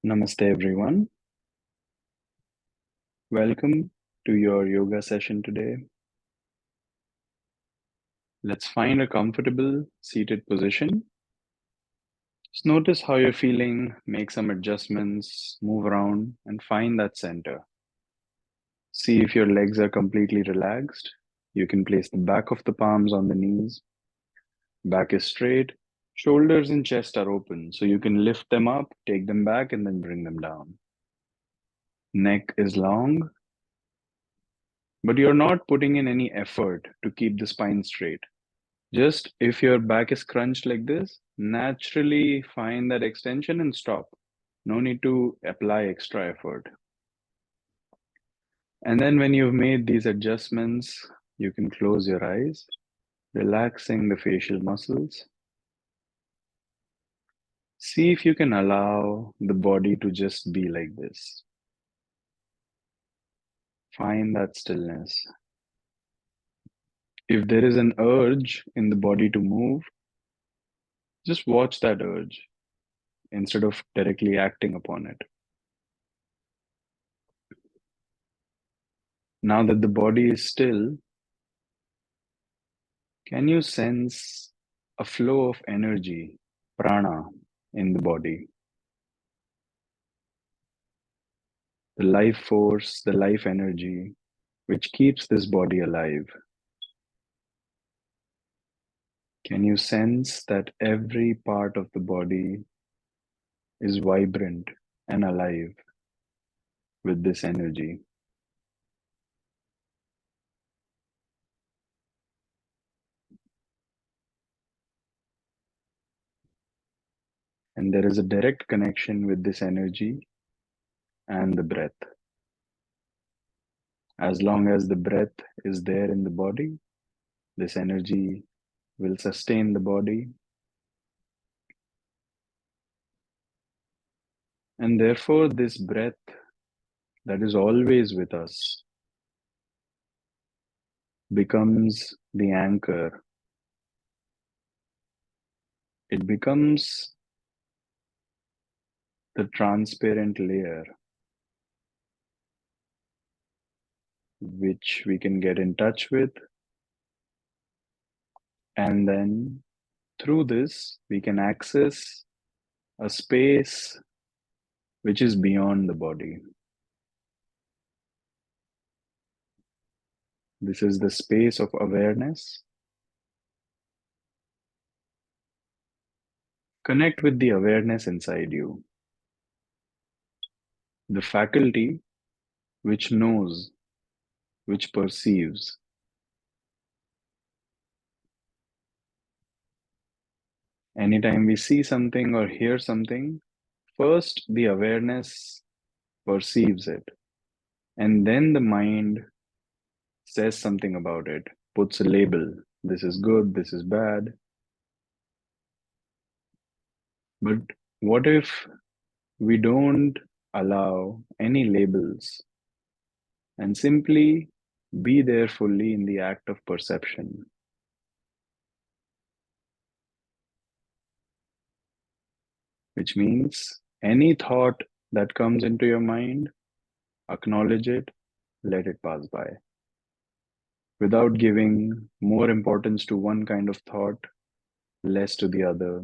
Namaste, everyone. Welcome to your yoga session today. Let's find a comfortable seated position. Just notice how you're feeling, make some adjustments, move around, and find that center. See if your legs are completely relaxed. You can place the back of the palms on the knees. Back is straight. Shoulders and chest are open, so you can lift them up, take them back, and then bring them down. Neck is long, but you're not putting in any effort to keep the spine straight. Just if your back is crunched like this, naturally find that extension and stop. No need to apply extra effort. And then when you've made these adjustments, you can close your eyes, relaxing the facial muscles. See if you can allow the body to just be like this. Find that stillness. If there is an urge in the body to move, just watch that urge instead of directly acting upon it. Now that the body is still, can you sense a flow of energy, prana, in the body? The life force, the life energy, which keeps this body alive. Can you sense that every part of the body is vibrant and alive with this energy? And there is a direct connection with this energy and the breath. As long as the breath is there in the body, this energy will sustain the body. And therefore, this breath that is always with us becomes the anchor. It becomes the transparent layer which we can get in touch with. And then through this, we can access a space which is beyond the body. This is the space of awareness. Connect with the awareness inside you, the faculty which knows, which perceives. Anytime we see something or hear something, first the awareness perceives it, and then the mind says something about it, puts a label. This is good, this is bad. But what if we don't allow any labels and simply be there fully in the act of perception? Which means any thought that comes into your mind, acknowledge it, let it pass by, without giving more importance to one kind of thought, less to the other.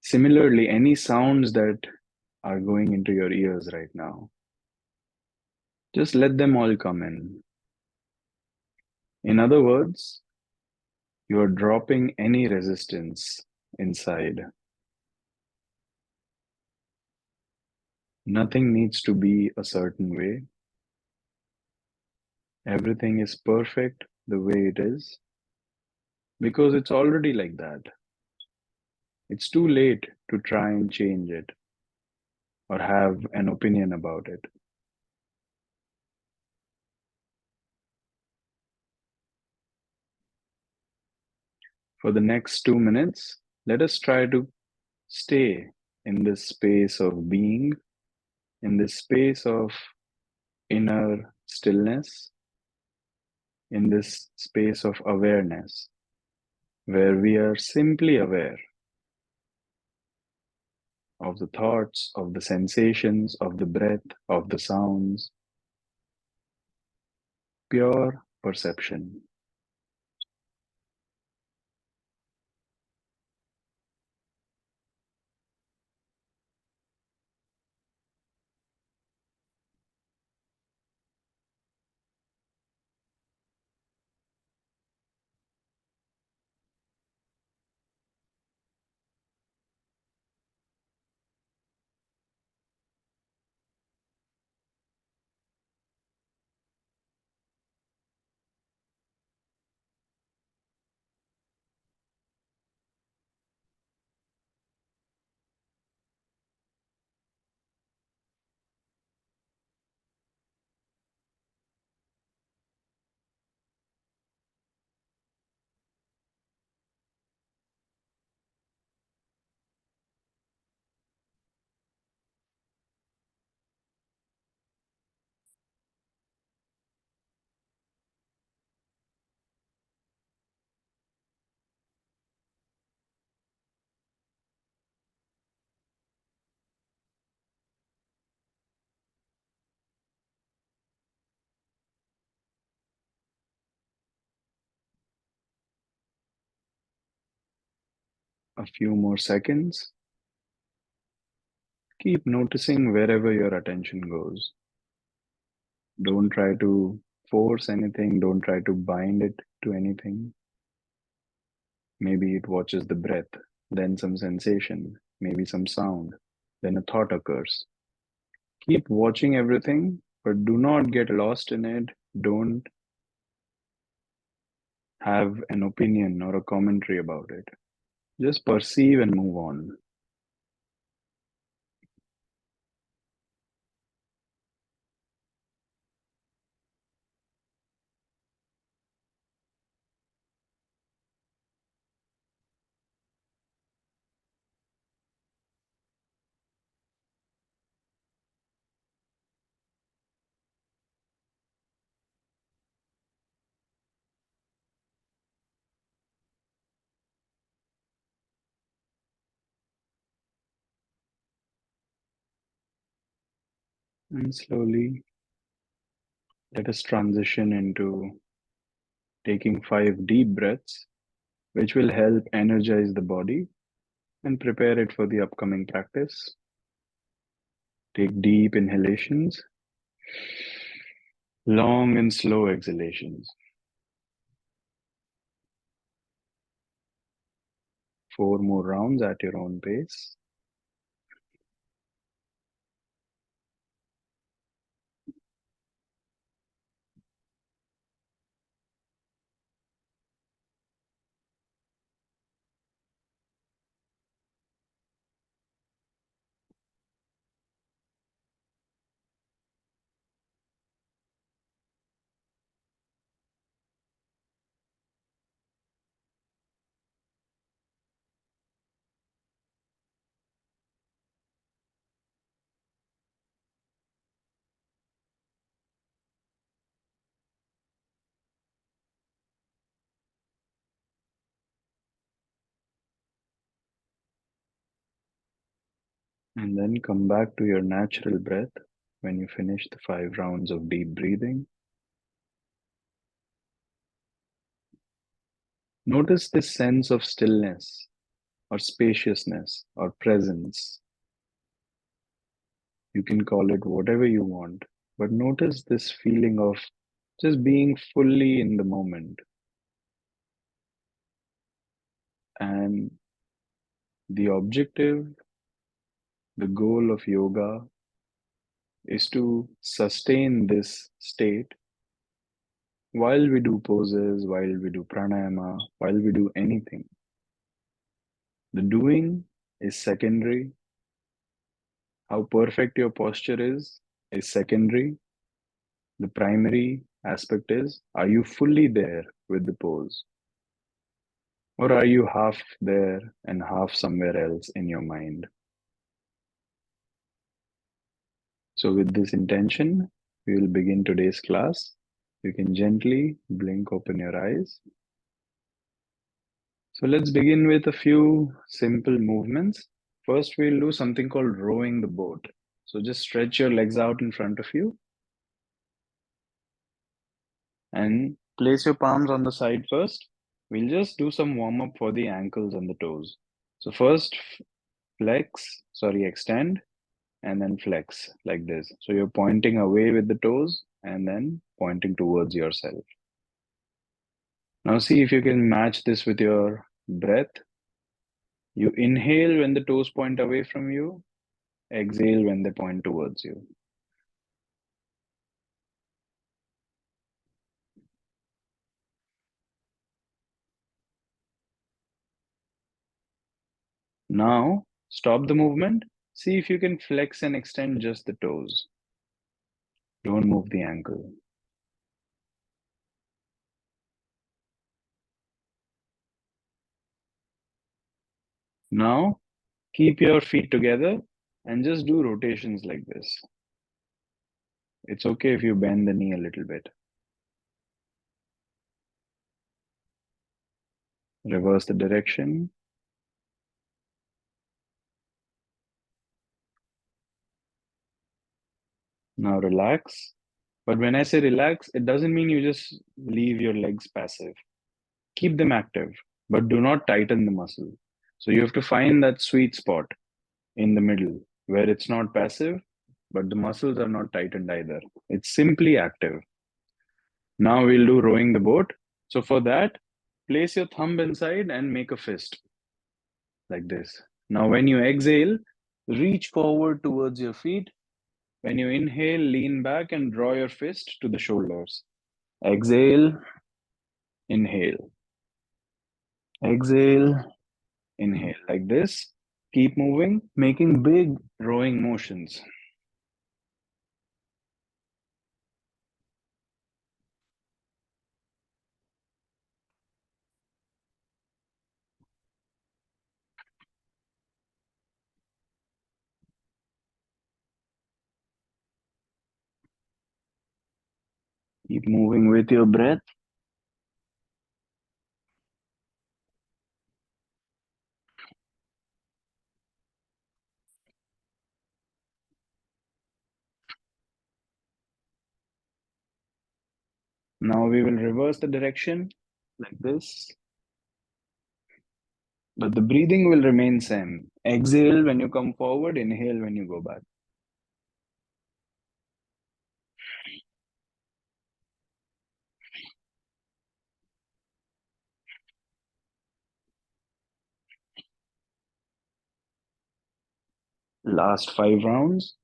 Similarly, any sounds that are going into your ears right now, just let them all come in. In other words, you are dropping any resistance inside. Nothing needs to be a certain way. Everything is perfect the way it is because it's already like that. It's too late to try and change it or have an opinion about it. For the next 2 minutes, let us try to stay in this space of being, in this space of inner stillness, in this space of awareness, where we are simply aware of the thoughts, of the sensations, of the breath, of the sounds, pure perception. A few more seconds. Keep noticing wherever your attention goes. Don't try to force anything, don't try to bind it to anything. Maybe it watches the breath, then some sensation, maybe some sound, then a thought occurs. Keep watching everything, but do not get lost in it. Don't have an opinion or a commentary about it. Just perceive and move on. And slowly let us transition into taking 5 deep breaths, which will help energize the body and prepare it for the upcoming practice. Take deep inhalations, long and slow exhalations. 4 more rounds at your own pace. And then come back to your natural breath when you finish the 5 rounds of deep breathing. Notice this sense of stillness or spaciousness or presence. You can call it whatever you want, but notice this feeling of just being fully in the moment. And the objective, the goal of yoga is to sustain this state while we do poses, while we do pranayama, while we do anything. The doing is secondary. How perfect your posture is secondary. The primary aspect is, are you fully there with the pose? Or are you half there and half somewhere else in your mind? So, with this intention, we will begin today's class. You can gently blink open your eyes. So, let's begin with a few simple movements. First, we'll do something called rowing the boat. So, just stretch your legs out in front of you and place your palms on the side first. We'll just do some warm up for the ankles and the toes. So, first, extend and then flex like this. So you're pointing away with the toes and then pointing towards yourself. Now see if you can match this with your breath. You inhale when the toes point away from you, exhale when they point towards you. Now stop the movement. See if you can flex and extend just the toes. Don't move the ankle. Now keep your feet together and just do rotations like this. It's okay if you bend the knee a little bit. Reverse the direction. Now relax. But when I say relax, it doesn't mean you just leave your legs passive. Keep them active, but do not tighten the muscle. So you have to find that sweet spot in the middle where it's not passive, but the muscles are not tightened either. It's simply active. Now we'll do rowing the boat. So for that, place your thumb inside and make a fist like this. Now when you exhale, reach forward towards your feet. When you inhale, lean back and draw your fist to the shoulders. Exhale, inhale. Exhale, inhale like this. Keep moving, making big rowing motions. Keep moving with your breath. Now we will reverse the direction like this. But the breathing will remain same. Exhale when you come forward, inhale when you go back. Last 5 rounds.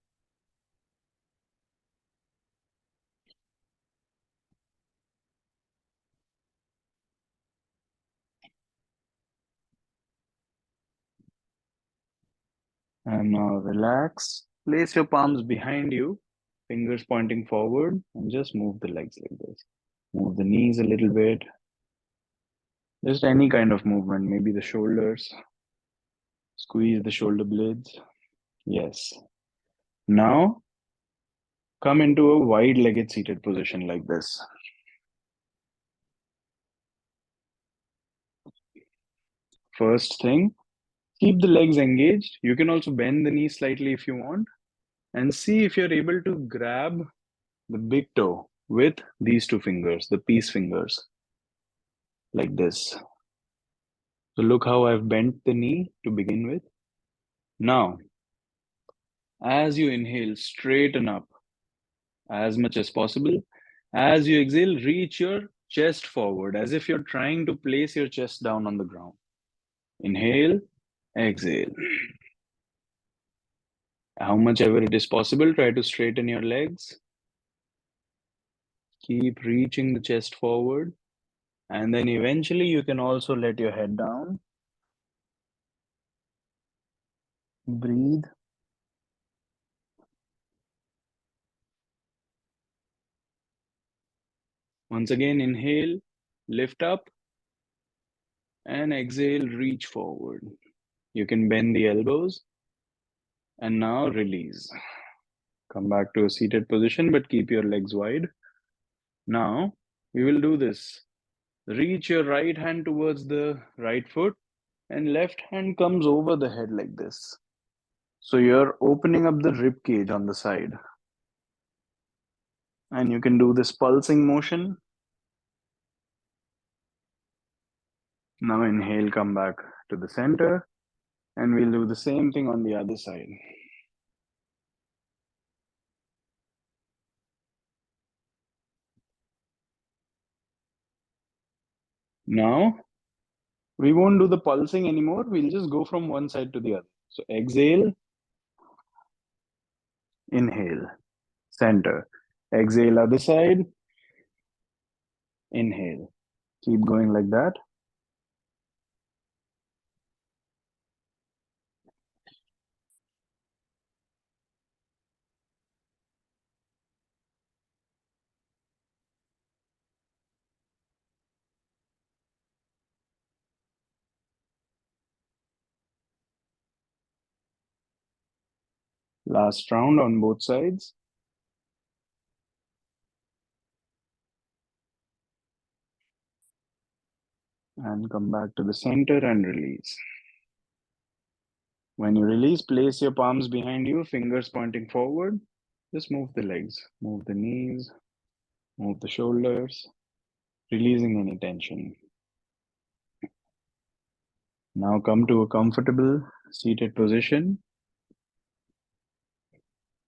And now relax. Place your palms behind you, fingers pointing forward, and just move the legs like this. Move the knees a little bit. Just any kind of movement, maybe the shoulders. Squeeze the shoulder blades. Yes. Now come into a wide-legged seated position like this. First thing, keep the legs engaged. You can also bend the knee slightly if you want. And see if you're able to grab the big toe with these two fingers, the peace fingers, like this. So look how I've bent the knee to begin with. Now, as you inhale, straighten up as much as possible. As you exhale, reach your chest forward as if you're trying to place your chest down on the ground. Inhale, exhale. How much ever it is possible, try to straighten your legs. Keep reaching the chest forward. And then eventually you can also let your head down. Breathe. Once again, inhale, lift up, and exhale, reach forward. You can bend the elbows. And now release. Come back to a seated position, but keep your legs wide. Now, we will do this. Reach your right hand towards the right foot, and left hand comes over the head like this. So you're opening up the rib cage on the side. And you can do this pulsing motion. Now inhale, come back to the center, and we'll do the same thing on the other side. Now, we won't do the pulsing anymore. We'll just go from one side to the other. So exhale, inhale, center. Exhale, other side, inhale. Keep going like that. Last round on both sides. And come back to the center and release. When you release, place your palms behind you, fingers pointing forward. Just move the legs, move the knees, move the shoulders, releasing any tension. Now come to a comfortable seated position.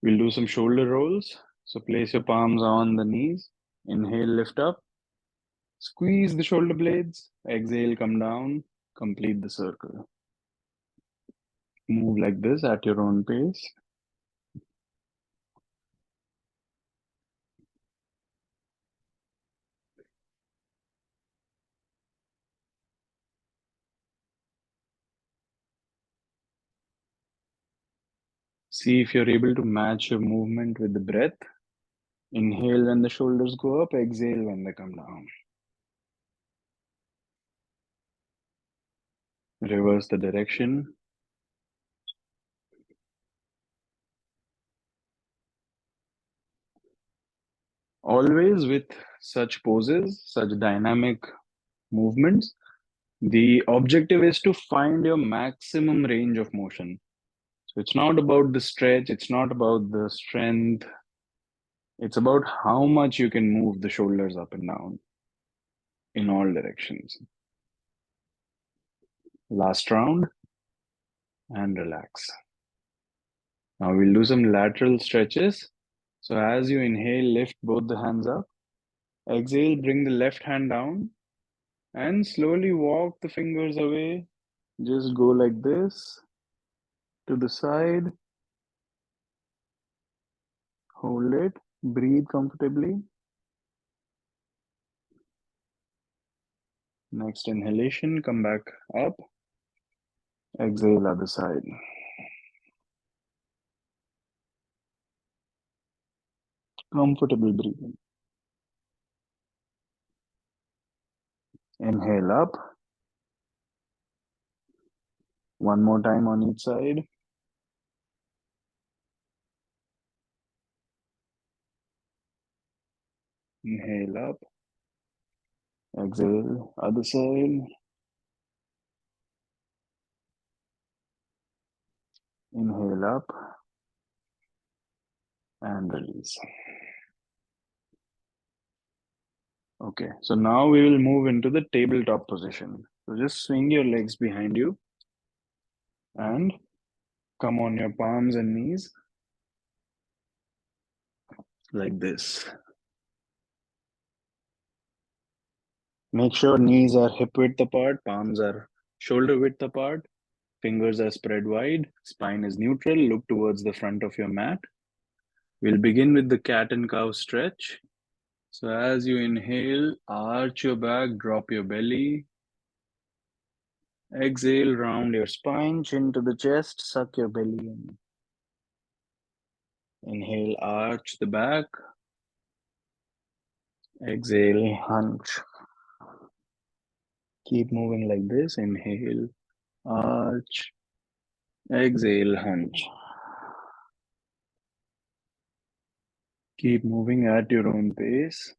We'll do some shoulder rolls. So place your palms on the knees. Inhale, lift up. Squeeze the shoulder blades. Exhale, come down. Complete the circle. Move like this at your own pace. See if you're able to match your movement with the breath. Inhale when the shoulders go up, exhale when they come down. Reverse the direction. Always with such poses, such dynamic movements, the objective is to find your maximum range of motion. So it's not about the stretch, it's not about the strength. It's about how much you can move the shoulders up and down in all directions. Last round and relax. Now we'll do some lateral stretches. So as you inhale, lift both the hands up. Exhale, bring the left hand down and slowly walk the fingers away. Just go like this to the side. Hold it. Breathe comfortably. Next inhalation, come back up. Exhale, other side. Comfortable breathing. Inhale up. One more time on each side. Inhale up. Exhale, other side. Inhale up and release. Okay, so now we will move into the tabletop position. So just swing your legs behind you and come on your palms and knees like this. Make sure knees are hip width apart, palms are shoulder width apart, fingers are spread wide, spine is neutral, look towards the front of your mat. We'll begin with the cat and cow stretch. So as you inhale, arch your back, drop your belly. Exhale, round your spine, chin to the chest, suck your belly in. Inhale, arch the back. Exhale, hunch. Keep moving like this. Inhale, arch. Exhale, hunch. Keep moving at your own pace.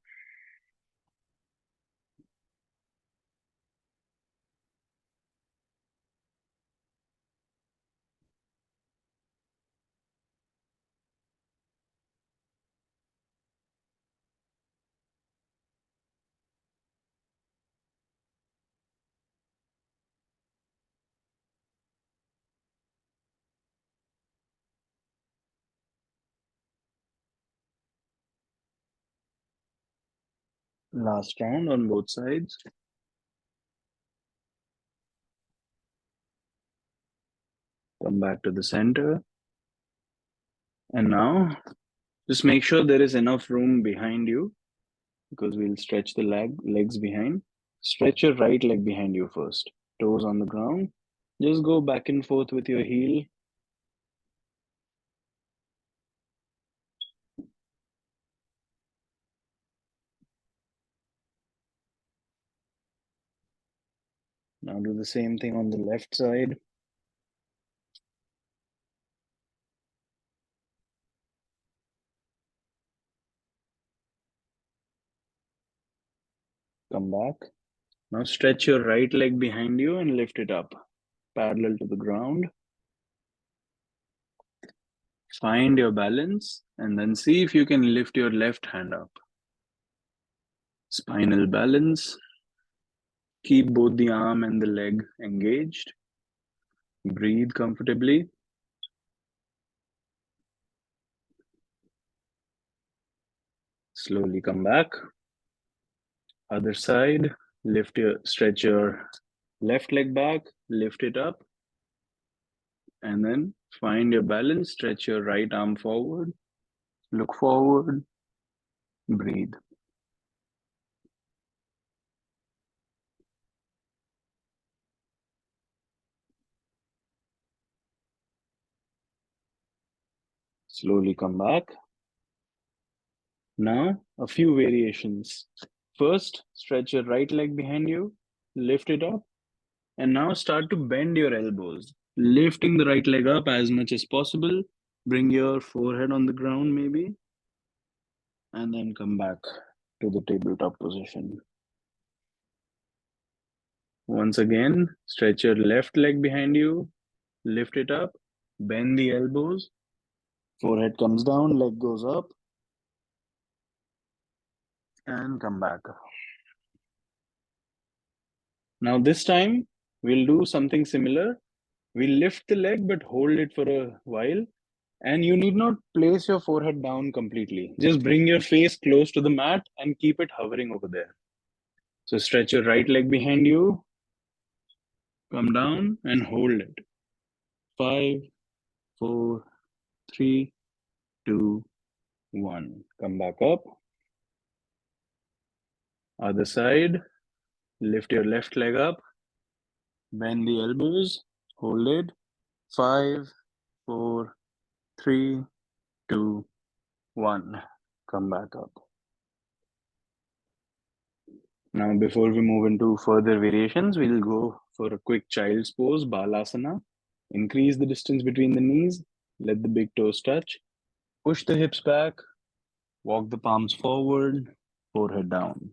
Last round on both sides. Come back to the center. And now just make sure there is enough room behind you because we'll stretch the legs behind. Stretch your right leg behind you first. Toes on the ground. Just go back and forth with your heel. Now do the same thing on the left side. Come back. Now stretch your right leg behind you and lift it up, parallel to the ground. Find your balance and then see if you can lift your left hand up. Spinal balance. Keep both the arm and the leg engaged. Breathe comfortably. Slowly come back. Other side. Stretch your left leg back, lift it up, and then find your balance. Stretch your right arm forward. Look forward. Breathe. Slowly come back. Now, a few variations. First, stretch your right leg behind you, lift it up, and now start to bend your elbows, lifting the right leg up as much as possible. Bring your forehead on the ground, maybe, and then come back to the tabletop position. Once again, stretch your left leg behind you, lift it up, bend the elbows, forehead comes down, leg goes up, and come back. Now, this time, we'll do something similar. We'll lift the leg but hold it for a while. And you need not place your forehead down completely. Just bring your face close to the mat and keep it hovering over there. So stretch your right leg behind you, come down and hold it. 5, 4, 3, 2, 1. Come back up. Other side. Lift your left leg up. Bend the elbows. Hold it. 5, 4, 3, 2, 1. Come back up. Now, before we move into further variations, we'll go for a quick child's pose, Balasana. Increase the distance between the knees. Let the big toes touch. Push the hips back. Walk the palms forward. Forehead down.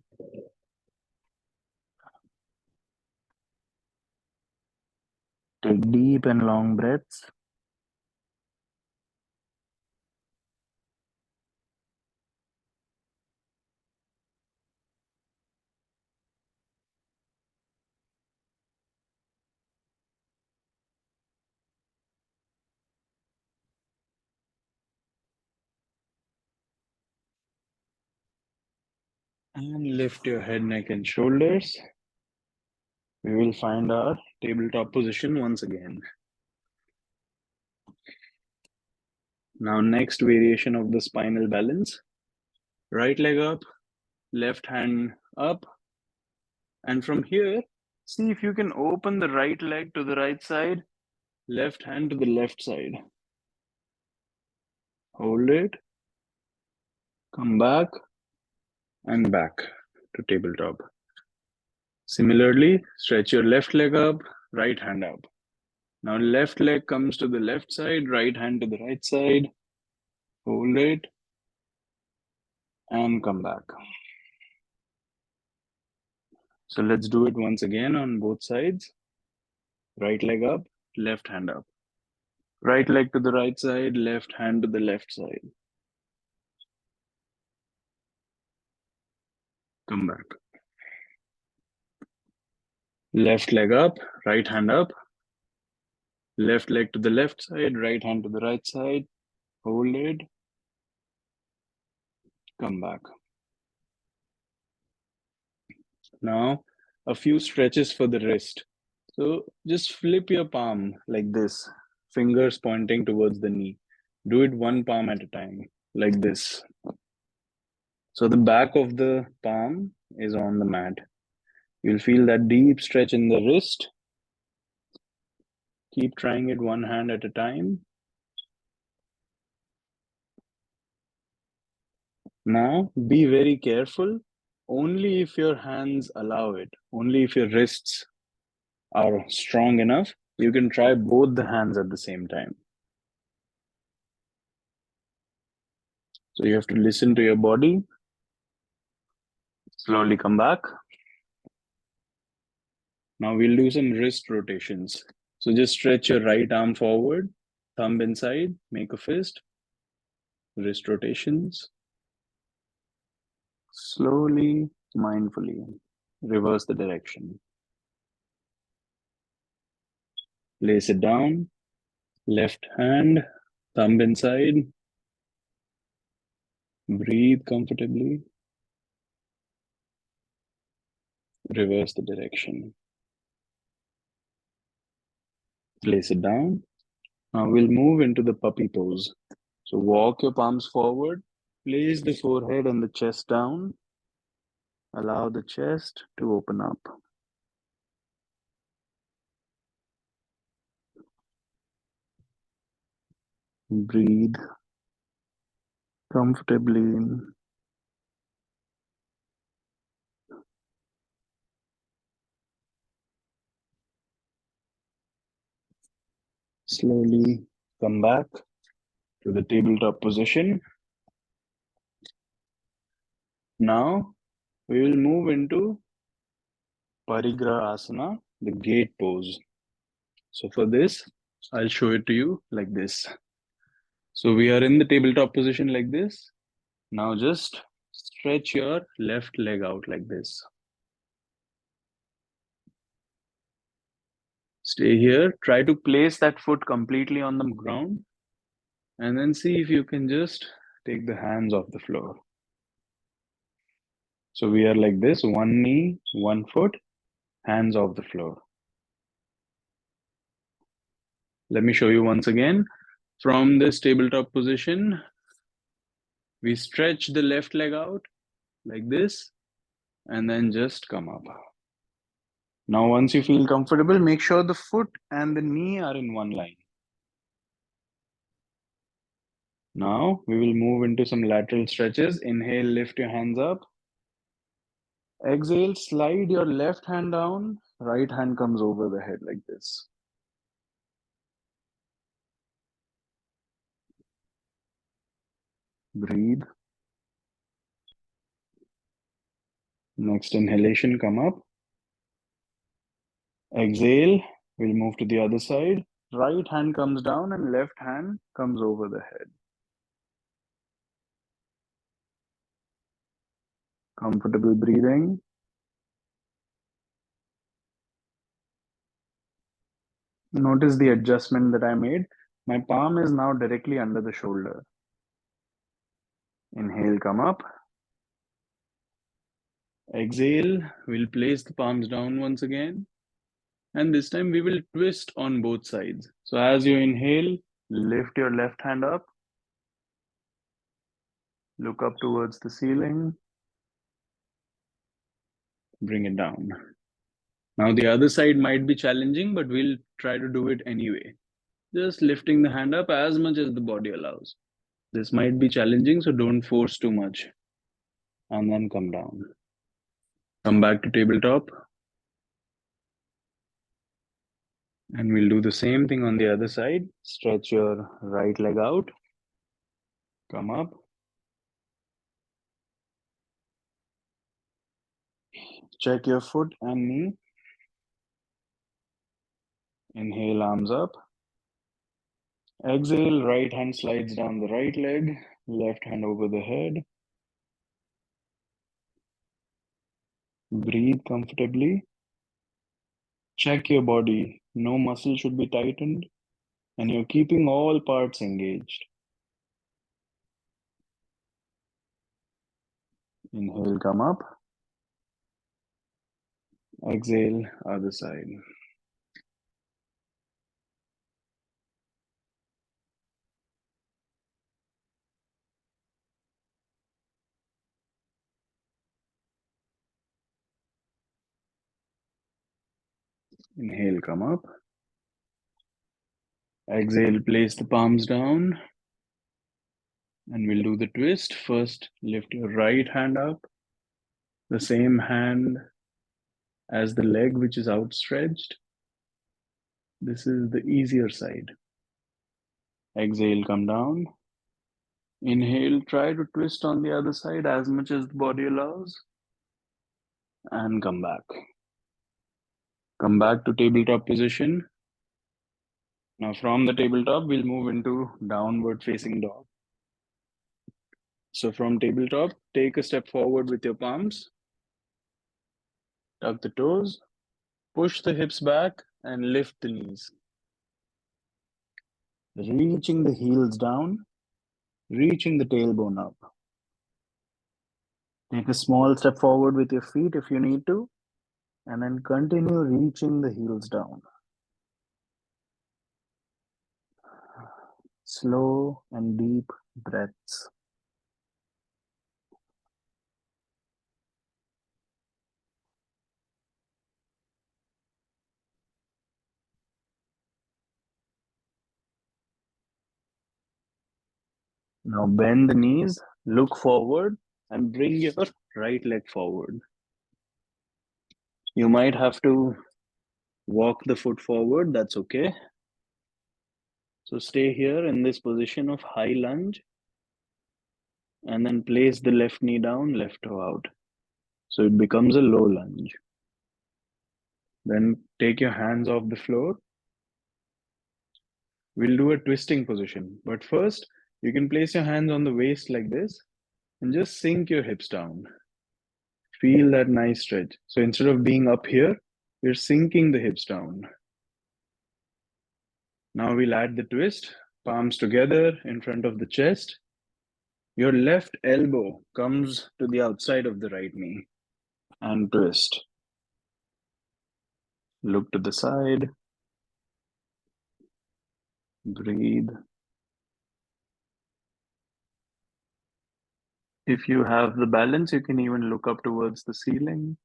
Take deep and long breaths. And lift your head, neck, and shoulders. We will find our tabletop position once again. Now, next variation of the spinal balance. Right leg up, left hand up. And from here, see if you can open the right leg to the right side, left hand to the left side. Hold it, come back, and back to tabletop. Similarly, stretch your left leg up, right hand up. Now left leg comes to the left side, right hand to the right side. Hold it, and come back. So let's do it once again on both sides. Right leg up, left hand up. Right leg to the right side, left hand to the left side. Come back. Left leg up, right hand up. Left leg to the left side, right hand to the right side. Hold it. Come back. Now, a few stretches for the wrist. So just flip your palm like this, fingers pointing towards the knee. Do it one palm at a time, like this. So the back of the palm is on the mat. You'll feel that deep stretch in the wrist. Keep trying it one hand at a time. Now, be very careful. Only if your hands allow it, only if your wrists are strong enough, you can try both the hands at the same time. So you have to listen to your body. Slowly come back. Now we'll do some wrist rotations. So just stretch your right arm forward, thumb inside, make a fist. Wrist rotations. Slowly, mindfully, reverse the direction. Place it down. Left hand, thumb inside. Breathe comfortably. Reverse the direction. Place it down. Now we'll move into the puppy pose. So walk your palms forward. Place the forehead and the chest down. Allow the chest to open up. Breathe comfortably in. Slowly come back to the tabletop position. Now we will move into Parigraha Asana, the gate pose. So for this, I'll show it to you like this. So we are in the tabletop position like this. Now just stretch your left leg out like this. Stay here. Try to place that foot completely on the ground and then see if you can just take the hands off the floor. So we are like this, one knee, one foot, hands off the floor. Let me show you once again. From this tabletop position, we stretch the left leg out like this and then just come up. Now, once you feel comfortable, make sure the foot and the knee are in one line. Now, we will move into some lateral stretches. Inhale, lift your hands up. Exhale, slide your left hand down. Right hand comes over the head like this. Breathe. Next inhalation, come up. Exhale, we'll move to the other side. Right hand comes down and left hand comes over the head. Comfortable breathing. Notice the adjustment that I made. My palm is now directly under the shoulder. Inhale, come up. Exhale, we'll place the palms down once again. And this time we will twist on both sides. So as you inhale, lift your left hand up. Look up towards the ceiling. Bring it down. Now the other side might be challenging, but we'll try to do it anyway. Just lifting the hand up as much as the body allows. This might be challenging, so don't force too much. And then come down. Come back to tabletop. And we'll do the same thing on the other side. Stretch your right leg out. Come up. Check your foot and knee. Inhale, arms up. Exhale, right hand slides down the right leg, left hand over the head. Breathe comfortably. Check your body. No muscle should be tightened, and you're keeping all parts engaged. Inhale, come up. Exhale, other side. Inhale, come up. Exhale, place the palms down. And we'll do the twist. First, lift your right hand up. The same hand as the leg which is outstretched. This is the easier side. Exhale, come down. Inhale, try to twist on the other side as much as the body allows. And come back. Come back to tabletop position. Now from the tabletop, we'll move into downward facing dog. So from tabletop, take a step forward with your palms. Tuck the toes. Push the hips back and lift the knees. Reaching the heels down. Reaching the tailbone up. Take a small step forward with your feet if you need to. And then continue reaching the heels down. Slow and deep breaths. Now bend the knees, look forward, and bring your right leg forward. You might have to walk the foot forward, that's okay. So stay here in this position of high lunge, and then place the left knee down, left toe out. So it becomes a low lunge. Then take your hands off the floor. We'll do a twisting position, but first you can place your hands on the waist like this and just sink your hips down. Feel that nice stretch. So instead of being up here, you're sinking the hips down. Now we'll add the twist, palms together in front of the chest. Your left elbow comes to the outside of the right knee and twist. Look to the side. Breathe. If you have the balance, you can even look up towards the ceiling.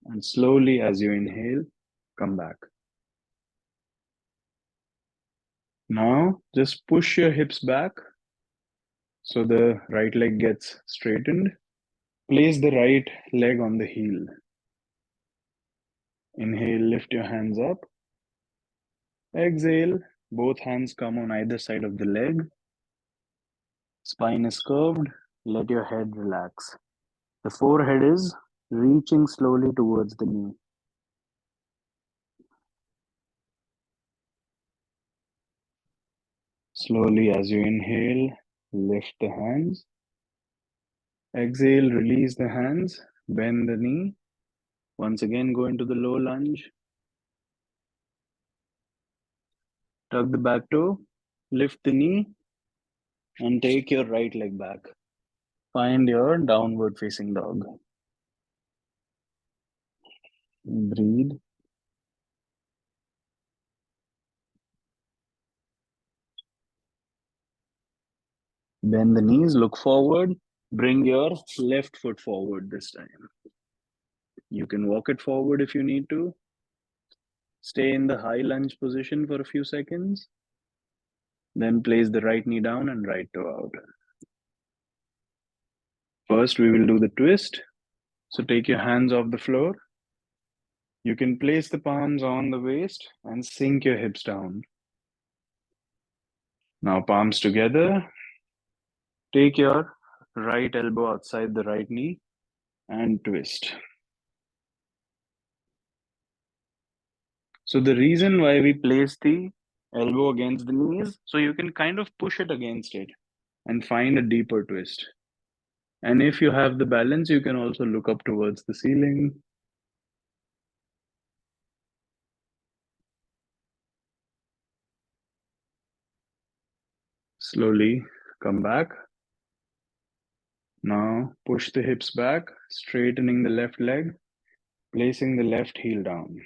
And slowly, as you inhale, come back. Now, just push your hips back so the right leg gets straightened. Place the right leg on the heel. Inhale, lift your hands up. Exhale, both hands come on either side of the leg. Spine is curved. Let your head relax. The forehead is reaching slowly towards the knee. Slowly, as you inhale, lift the hands. Exhale, release the hands. Bend the knee. Once again, go into the low lunge. Tuck the back toe. Lift the knee. And take your right leg back. Find your downward facing dog. Breathe. Bend the knees, look forward. Bring your left foot forward this time. You can walk it forward if you need to. Stay in the high lunge position for a few seconds. Then place the right knee down and right toe out. First, we will do the twist. So take your hands off the floor. You can place the palms on the waist and sink your hips down. Now palms together. Take your right elbow outside the right knee and twist. So the reason why we place the elbow against the knees, so you can kind of push it against it and find a deeper twist. And if you have the balance, you can also look up towards the ceiling. Slowly come back. Now push the hips back, straightening the left leg, placing the left heel down.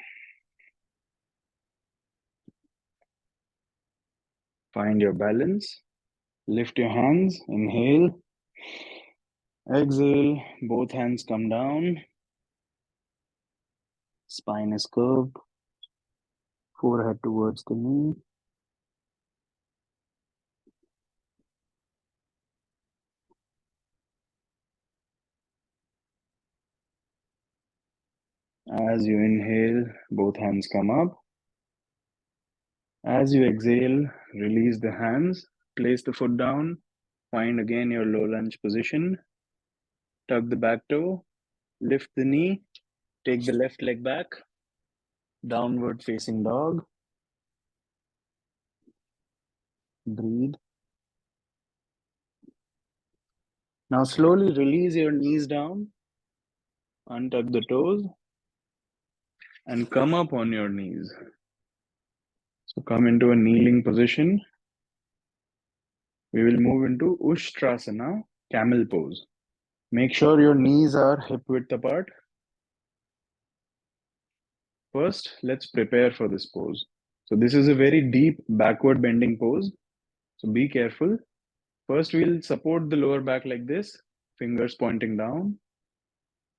Find your balance. Lift your hands. Inhale. Exhale. Both hands come down. Spine is curved. Forehead towards the knee. As you inhale, both hands come up. As you exhale, release the hands. Place the foot down. Find again your low lunge position. Tuck the back toe. Lift the knee. Take the left leg back. Downward facing dog. Breathe. Now slowly release your knees down. Untuck the toes. And come up on your knees. So come into a kneeling position. We will move into Ushtrasana, camel pose. Make sure your knees are hip width apart. First, let's prepare for this pose. So this is a very deep backward bending pose. So be careful. First, we'll support the lower back like this, fingers pointing down.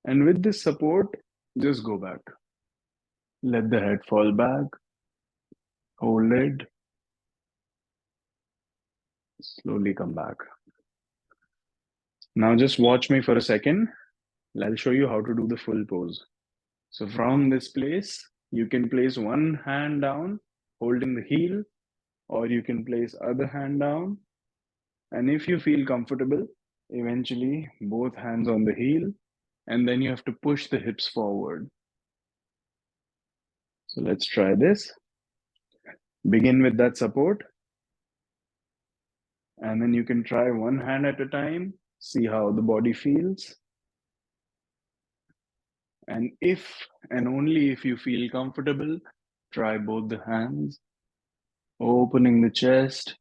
And with this support, just go back. Let the head fall back. Hold it. Slowly come back. Now just watch me for a second. I'll show you how to do the full pose. So from this place, you can place one hand down, holding the heel, or you can place other hand down. And if you feel comfortable, eventually both hands on the heel, and then you have to push the hips forward. So let's try this. Begin with that support. And then you can try one hand at a time, see how the body feels. And if and only if you feel comfortable, try both the hands, opening the chest,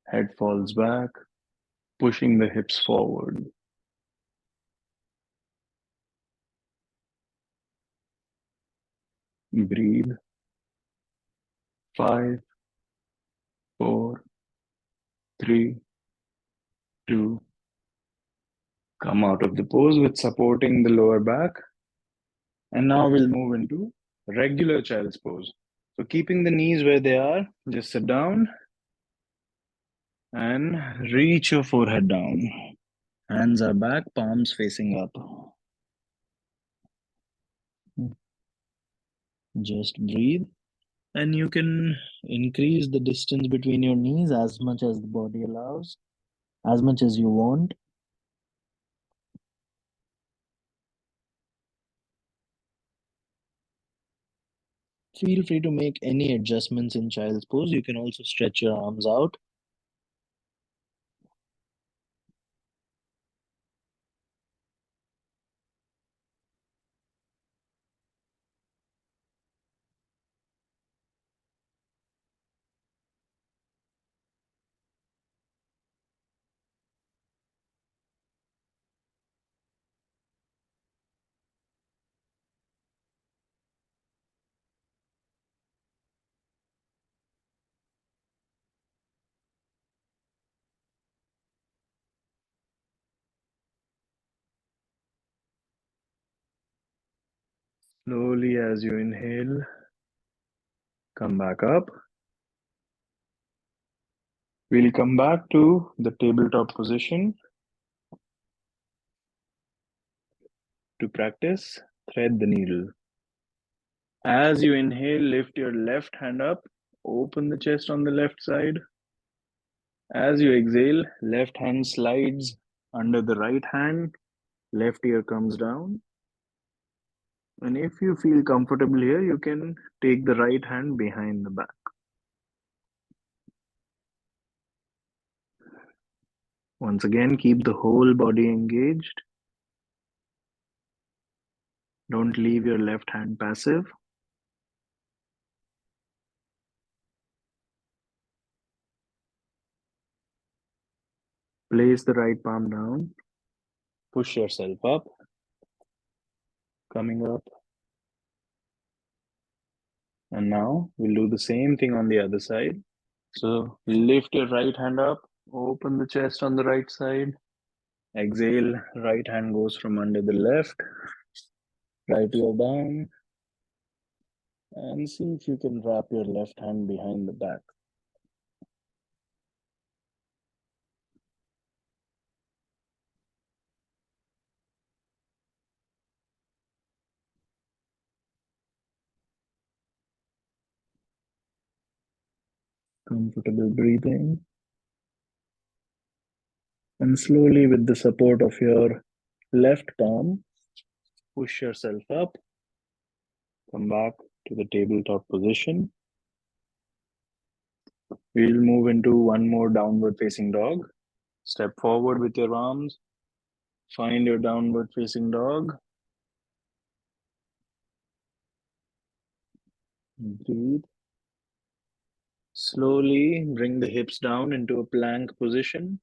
head falls back, pushing the hips forward. Breathe. 5, 4, 3, 2. Come out of the pose with supporting the lower back. And now we'll move into regular child's pose. So keeping the knees where they are, just sit down and reach your forehead down. Hands are back, palms facing up. Just breathe. And you can increase the distance between your knees as much as the body allows, as much as you want. Feel free to make any adjustments in child's pose. You can also stretch your arms out. Slowly as you inhale, come back up. We'll come back to the tabletop position. To practice, thread the needle. As you inhale, lift your left hand up, open the chest on the left side. As you exhale, left hand slides under the right hand, Left ear comes down. And if you feel comfortable here, you can take the right hand behind the back. Once again, keep the whole body engaged. Don't leave your left hand passive. Place the right palm down. Push yourself up. Coming up. And now we'll do the same thing on the other side. So lift your right hand up. Open the chest on the right side. Exhale. Right hand goes from under the left. Right ear down. And see if you can wrap your left hand behind the back. Comfortable breathing. And slowly, with the support of your left palm, push yourself up. Come back to the tabletop position. We'll move into one more downward facing dog. Step forward with your arms. Find your downward facing dog. Breathe. Slowly bring the hips down into a plank position.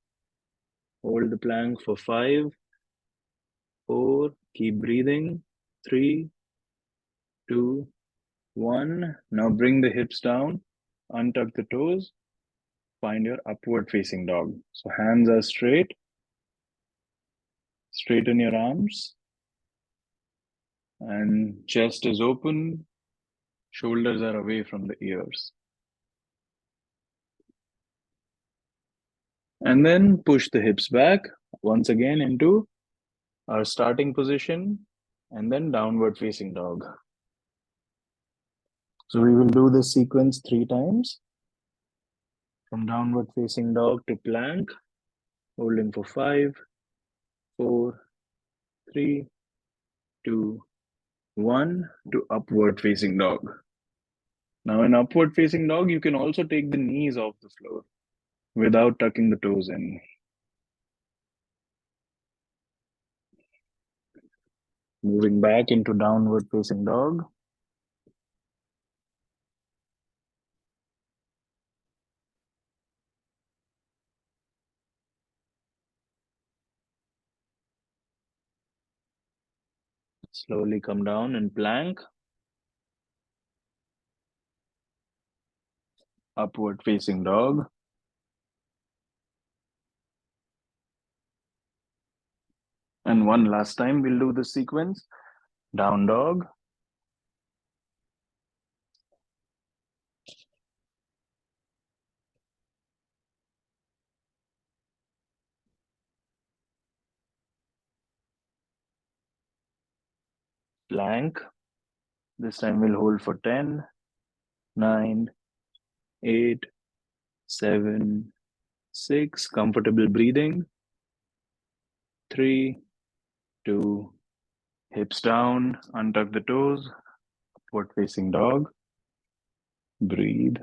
Hold the plank for 5, 4. Keep breathing. 3, 2, 1. Now bring the hips down. Untuck the toes. Find your upward facing dog. So hands are straight. Straighten your arms. And chest is open. Shoulders are away from the ears. And then push the hips back once again into our starting position and then downward facing dog. So we will do this sequence 3 times. From downward facing dog to plank, holding for 5, 4, 3, 2, 1 to upward facing dog. Now in upward facing dog, you can also take the knees off the floor without tucking the toes in. Moving back into downward facing dog. Slowly come down and plank. Upward facing dog. And one last time, we'll do the sequence. Down dog. Plank. This time we'll hold for 10, 9, 8, 7, 6. Comfortable breathing. 3, 2, hips down, untuck the toes, upward facing dog. Breathe.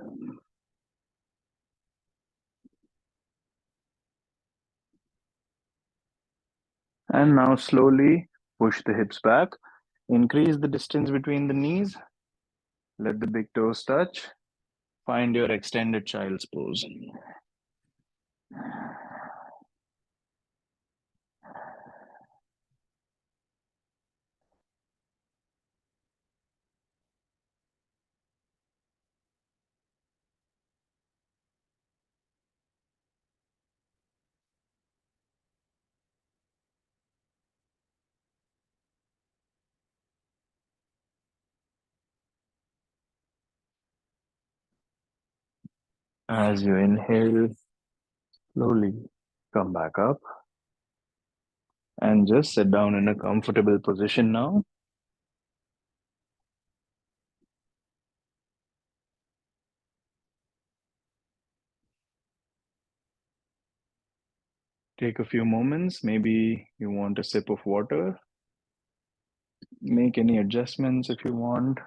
And now slowly push the hips back. Increase the distance between the knees. Let the big toes touch. Find your extended child's pose. As you inhale, slowly come back up and just sit down in a comfortable position now. Take a few moments. Maybe you want a sip of water. Make any adjustments if you want.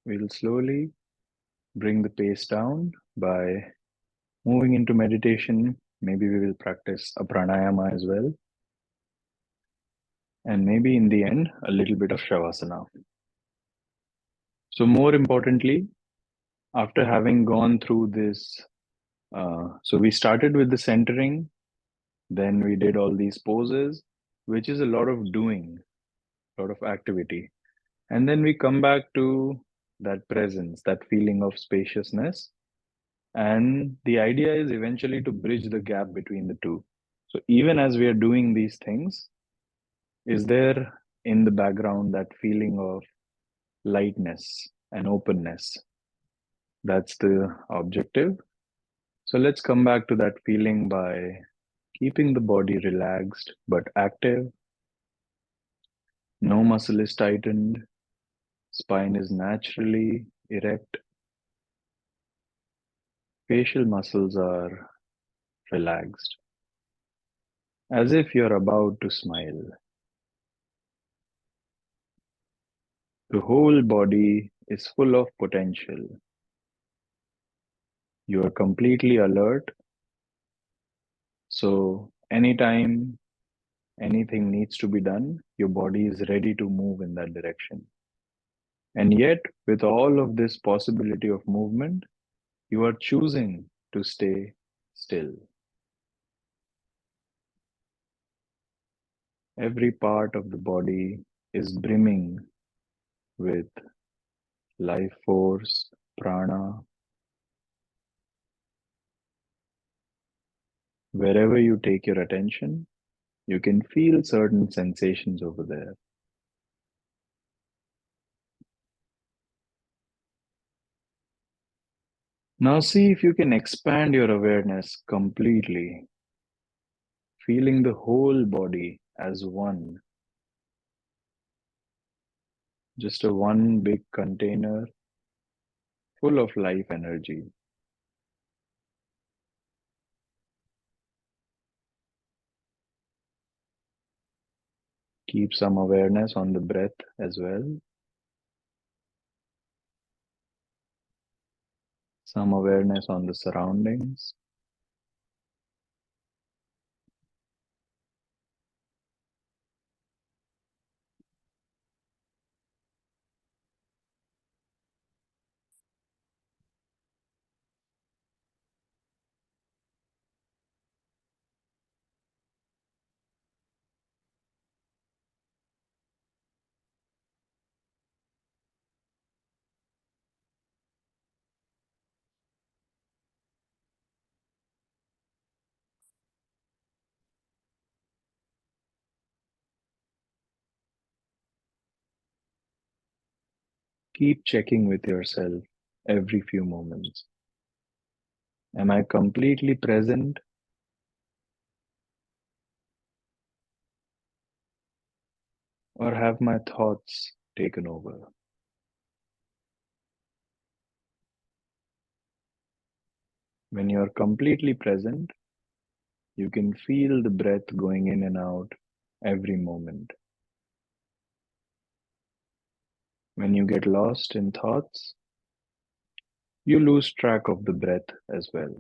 We'll slowly bring the pace down by moving into meditation. Maybe we will practice a pranayama as well. And maybe in the end, a little bit of shavasana. So, more importantly, after having gone through this, so we started with the centering, then we did all these poses, which is a lot of doing, a lot of activity. And then we come back to that presence, that feeling of spaciousness. And the idea is eventually to bridge the gap between the two. So even as we are doing these things, is there in the background that feeling of lightness and openness? That's the objective. So let's come back to that feeling by keeping the body relaxed but active. No muscle is tightened. Spine is naturally erect. Facial muscles are relaxed, as if you're about to smile. The whole body is full of potential. You are completely alert. So, anytime anything needs to be done, your body is ready to move in that direction. And yet, with all of this possibility of movement, you are choosing to stay still. Every part of the body is brimming with life force, prana. Wherever you take your attention, you can feel certain sensations over there. Now see if you can expand your awareness completely, feeling the whole body as one, just a one big container full of life energy. Keep some awareness on the breath as well, some awareness on the surroundings. Keep checking with yourself every few moments. Am I completely present, or have my thoughts taken over? When you are completely present, you can feel the breath going in and out every moment. When you get lost in thoughts, you lose track of the breath as well.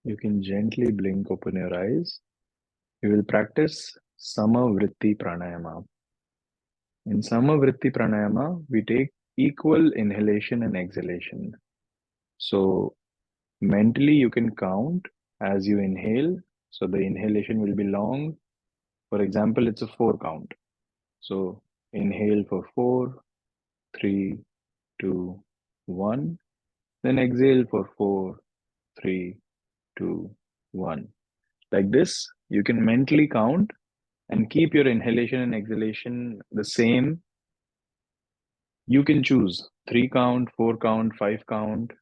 You can gently blink open your eyes. We will practice Vritti Pranayama. In Vritti Pranayama, we take equal inhalation and exhalation. So mentally, you can count as you inhale. So the inhalation will be long. For example, it's a 4 count. So inhale for 4, 3, 2, 1. Then exhale for 4, 3, 2, 1. Like this, you can mentally count and keep your inhalation and exhalation the same. You can choose 3 count, 4 count, 5 count,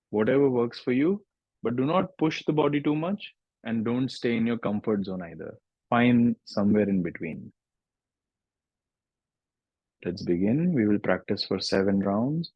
whatever works for you, but do not push the body too much and don't stay in your comfort zone either. Find somewhere in between. Let's begin. We will practice for 7 rounds.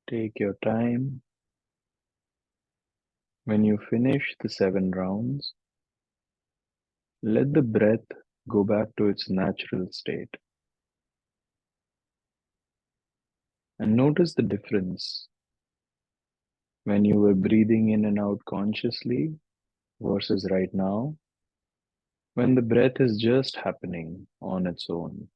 Take your time. When you finish the 7 rounds, let the breath go back to its natural state. And notice the difference when you were breathing in and out consciously versus right now, when the breath is just happening on its own.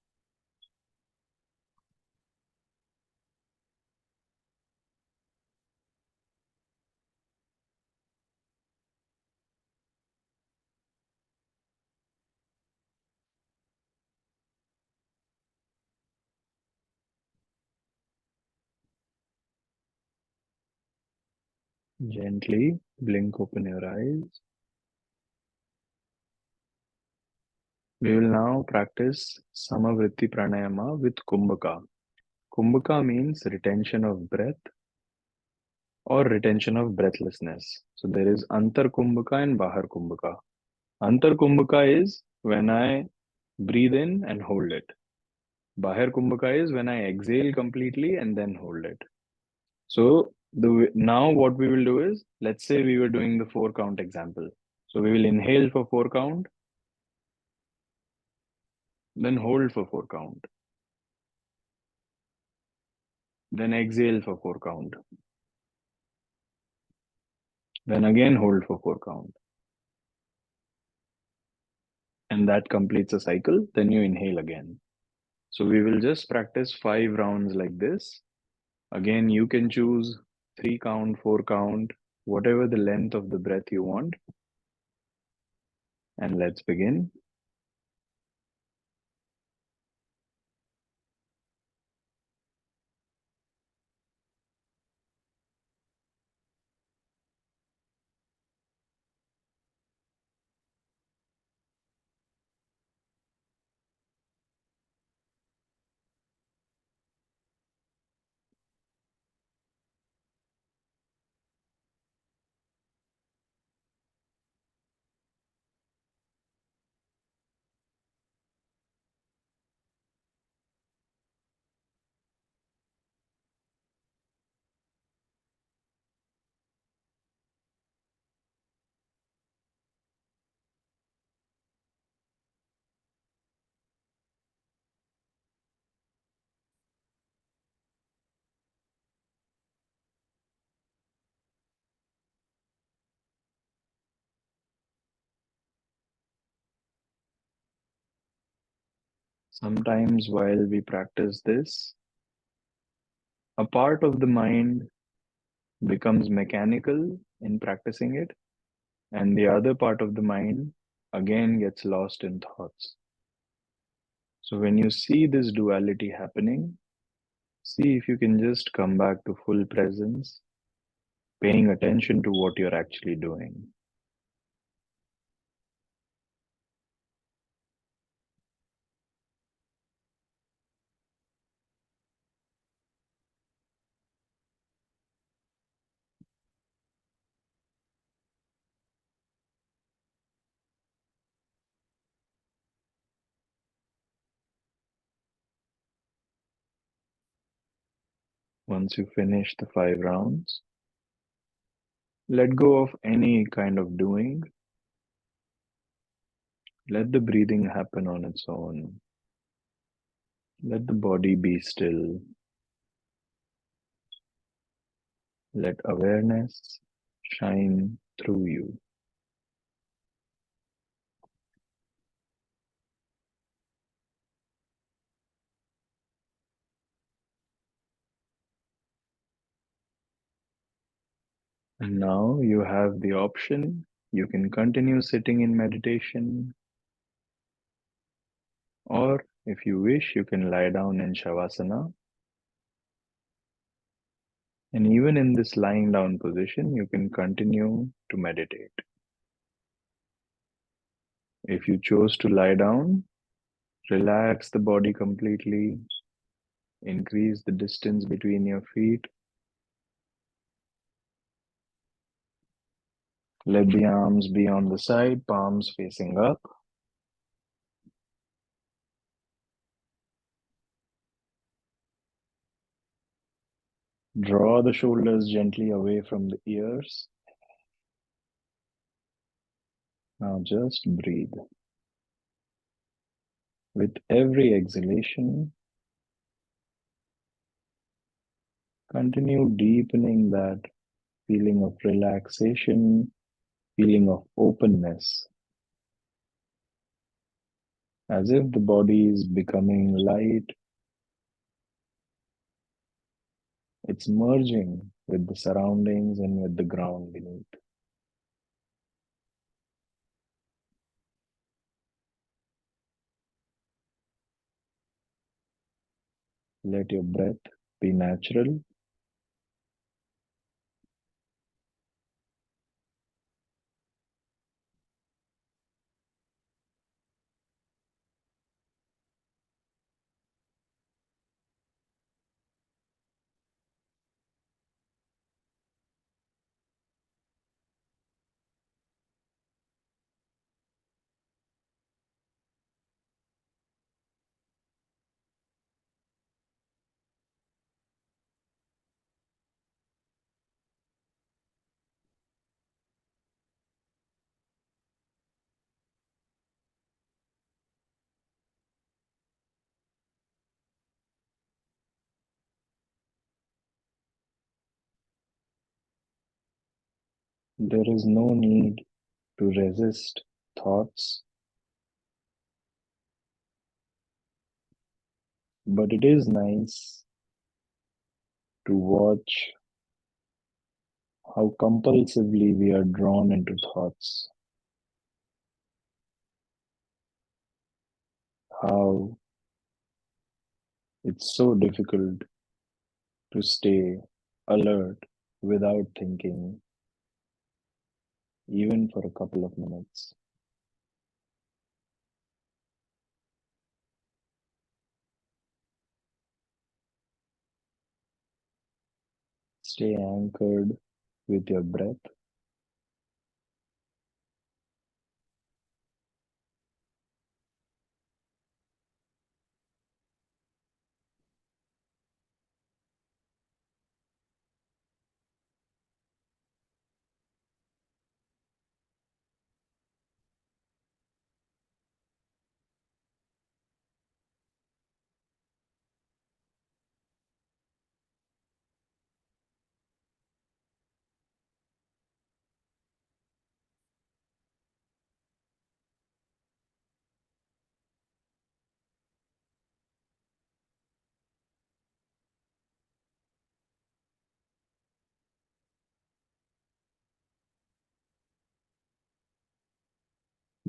Gently blink open your eyes. We will now practice Vritti Pranayama with Kumbhaka. Kumbhaka means retention of breath or retention of breathlessness. So there is Antar Kumbhaka and Bahar Kumbhaka. Antar Kumbhaka is when I breathe in and hold it. Bahar Kumbhaka is when I exhale completely and then hold it. So now what we will do is, let's say we were doing the 4 count example. So we will inhale for 4 count, then hold for 4 count, then exhale for 4 count, then again hold for 4 count. And that completes a cycle. Then you inhale again. So we will just practice 5 rounds like this. Again, you can choose 3 count, 4 count, whatever the length of the breath you want. And let's begin. Sometimes while we practice this, a part of the mind becomes mechanical in practicing it, and the other part of the mind again gets lost in thoughts. So when you see this duality happening, See if you can just come back to full presence, paying attention to what you're actually doing. Once you finish the 5 rounds, let go of any kind of doing. Let the breathing happen on its own. Let the body be still. Let awareness shine through you. And now you have the option. You can continue sitting in meditation, or if you wish, you can lie down in Shavasana. And even in this lying down position, you can continue to meditate. If you chose to lie down, relax the body completely, increase the distance between your feet. Let the arms be on the side, palms facing up. Draw the shoulders gently away from the ears. Now just breathe. With every exhalation, continue deepening that feeling of relaxation, feeling of openness, as if the body is becoming light. It's merging with the surroundings and with the ground beneath. Let your breath be natural. There is no need to resist thoughts, but it is nice to watch how compulsively we are drawn into thoughts, how it's so difficult to stay alert without thinking, even for a couple of minutes. Stay anchored with your breath.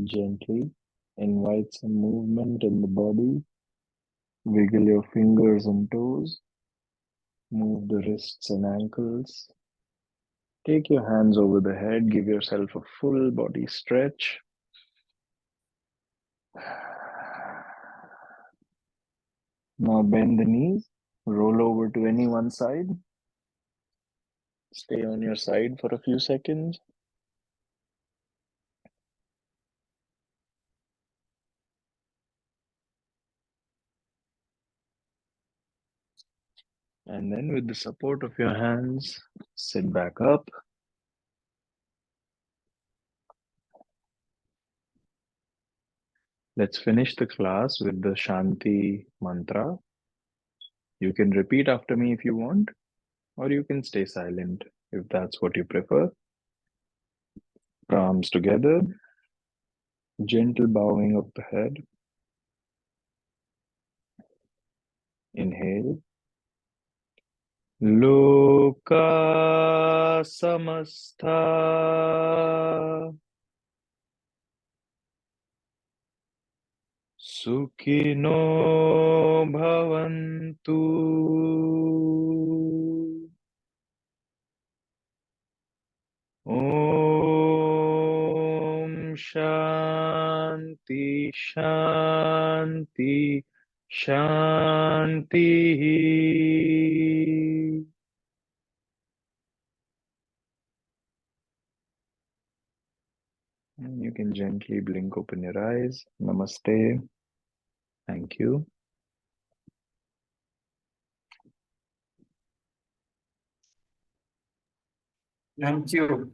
Gently invite some movement in the body. Wiggle your fingers and toes. Move the wrists and ankles. Take your hands over the head. Give yourself a full body stretch. Now bend the knees. Roll over to any one side. Stay on your side for a few seconds. And then, with the support of your hands, sit back up. Let's finish the class with the Shanti mantra. You can repeat after me if you want, or you can stay silent if that's what you prefer. Palms together, gentle bowing of the head. Inhale. Loka samastha Sukhino bhavantu. Om Shanti Shanti Shanti. And you can gently blink open your eyes. Namaste. Thank you. Thank you.